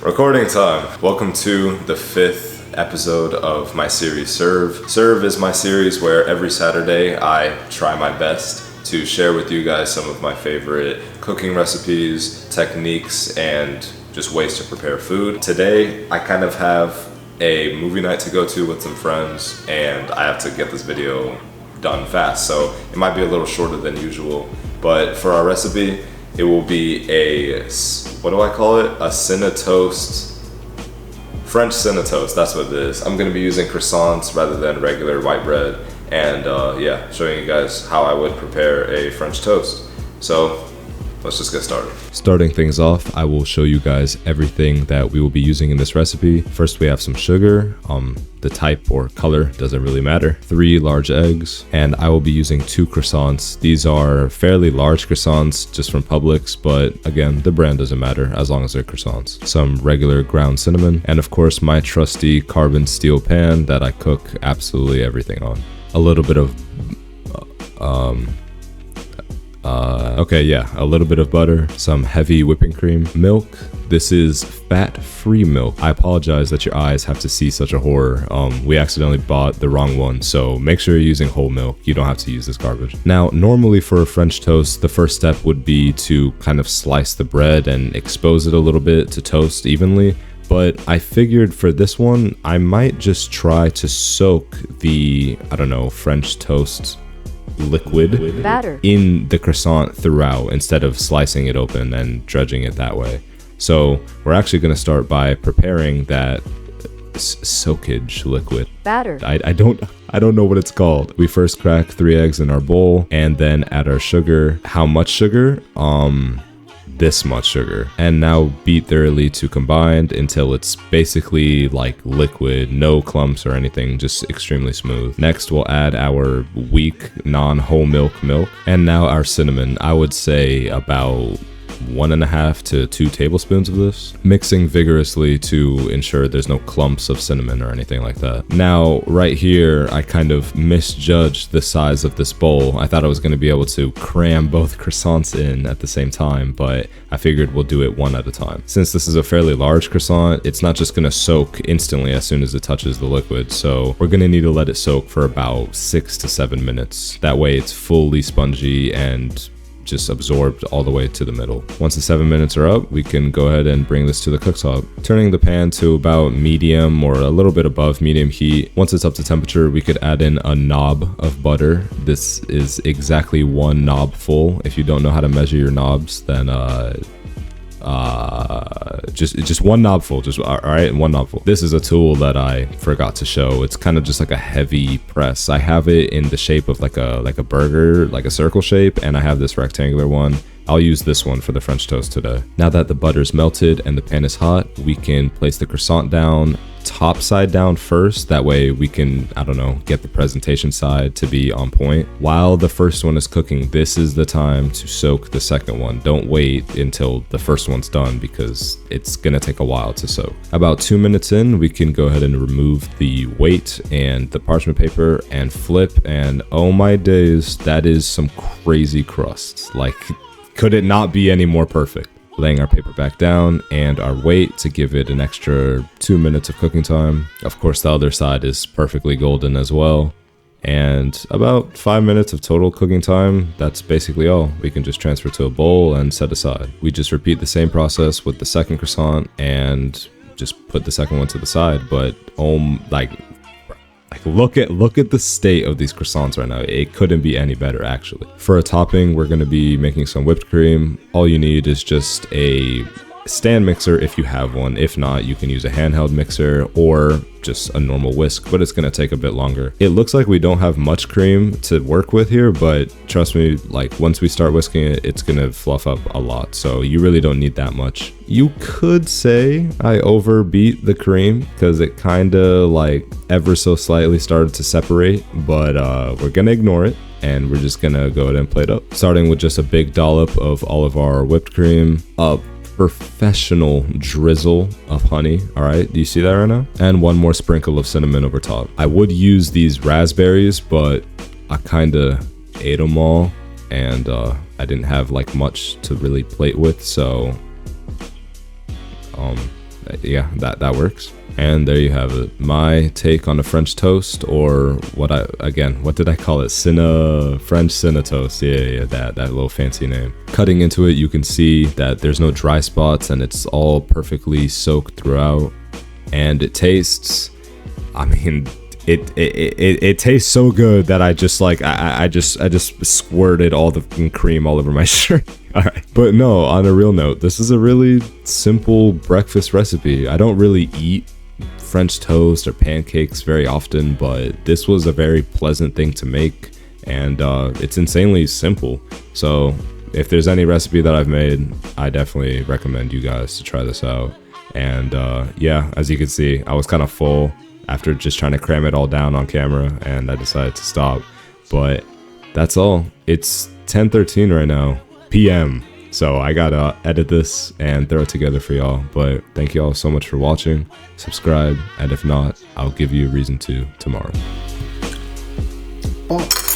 Recording time. Welcome to the 5th episode of my series Serve. Serve is my series where every Saturday I try my best to share with you guys some of my favorite cooking recipes, techniques, and just ways to prepare food. Today I kind of have a movie night to go to with some friends and I have to get this video done fast, so it might be a little shorter than usual. But for our recipe, it will be a, what do I call it? A Cinna-Toast, French Cinna-Toast, that's what it is. I'm gonna be using croissants rather than regular white bread. And yeah, showing you guys how I would prepare a French toast. So let's just get started. Starting things off, I will show you guys everything that we will be using in this recipe. First, we have some sugar. The type or color doesn't really matter. 3 large eggs, and I will be using 2 croissants. These are fairly large croissants just from Publix, but again, the brand doesn't matter as long as they're croissants. Some regular ground cinnamon, and of course my trusty carbon steel pan that I cook absolutely everything on. A little bit of a little bit of butter, some heavy whipping cream, milk. This is fat-free milk. I apologize that your eyes have to see such a horror. We accidentally bought the wrong one, so make sure you're using whole milk. You don't have to use this garbage. Now, normally for a French toast, the first step would be to kind of slice the bread and expose it a little bit to toast evenly. But I figured for this one, I might just try to soak the, French toast liquid batter in the croissant throughout instead of slicing it open and dredging it that way. So we're actually going to start by preparing that soakage liquid batter. I don't know what it's called. We first crack 3 eggs in our bowl and then add our sugar. How much sugar? This much sugar, and now beat thoroughly to combine until it's basically like liquid, no clumps or anything, just extremely smooth. Next, we'll add our weak non-whole milk, and now our cinnamon. I would say about 1.5 to 2 tablespoons of this, mixing vigorously to ensure there's no clumps of cinnamon or anything like that. Now, right here, I kind of misjudged the size of this bowl. I thought I was going to be able to cram both croissants in at the same time, but I figured we'll do it one at a time. Since this is a fairly large croissant, it's not just going to soak instantly as soon as it touches the liquid, so we're going to need to let it soak for about 6 to 7 minutes. That way it's fully spongy and just absorbed all the way to the middle. Once the 7 minutes are up, we can go ahead and bring this to the cooktop. Turning the pan to about medium or a little bit above medium heat. Once it's up to temperature, we could add in a knob of butter. This is exactly 1 knob full. If you don't know how to measure your knobs, then just 1 knob full, all right, 1 knob full. This is a tool that I forgot to show. It's kind of just like a heavy press. I have it in the shape of like a burger, like a circle shape, and I have this rectangular one. I'll use this one for the French toast today. Now that the butter's melted and the pan is hot, we can place the croissant down top side down first. That way we can, get the presentation side to be on point. While the first one is cooking, this is the time to soak the second one. Don't wait until the first one's done because it's gonna take a while to soak. About 2 minutes in, we can go ahead and remove the weight and the parchment paper and flip, and oh my days, that is some crazy crust. Like, could it not be any more perfect? Laying our paper back down and our weight to give it an extra 2 minutes of cooking time. Of course, the other side is perfectly golden as well. And about 5 minutes of total cooking time. That's basically all. We can just transfer to a bowl and set aside. We just repeat the same process with the second croissant and just put the second one to the side. But look at the state of these croissants right now. It couldn't be any better, actually. For a topping, we're going to be making some whipped cream. All you need is just a stand mixer if you have one. If not, you can use a handheld mixer or just a normal whisk, but it's going to take a bit longer. It looks like we don't have much cream to work with here, but trust me, like once we start whisking it, it's going to fluff up a lot. So you really don't need that much. You could say I overbeat the cream because it kind of like ever so slightly started to separate, but we're going to ignore it. And we're just going to go ahead and plate up. Starting with just a big dollop of all of our whipped cream, professional drizzle of honey. All right, do you see that right now? And 1 more sprinkle of cinnamon over top. I would use these raspberries, but I kind of ate them all and I didn't have like much to really plate with, so yeah, that works. And there you have it. My take on the French toast, or what did I call it? French Cinna-Toast. Yeah, that little fancy name. Cutting into it, you can see that there's no dry spots and it's all perfectly soaked throughout. And it tastes, I mean, it tastes so good that I just like, I just squirted all the cream all over my shirt. All right. But no, on a real note, this is a really simple breakfast recipe. I don't really eat French toast or pancakes very often, but this was a very pleasant thing to make, and it's insanely simple. So if there's any recipe that I've made, I definitely recommend you guys to try this out. And yeah, as you can see, I was kind of full after just trying to cram it all down on camera, and I decided to stop. But that's all. It's 10:13 right now, PM. So I gotta edit this and throw it together for y'all. But thank y'all so much for watching. Subscribe, and if not, I'll give you a reason to tomorrow. Oh.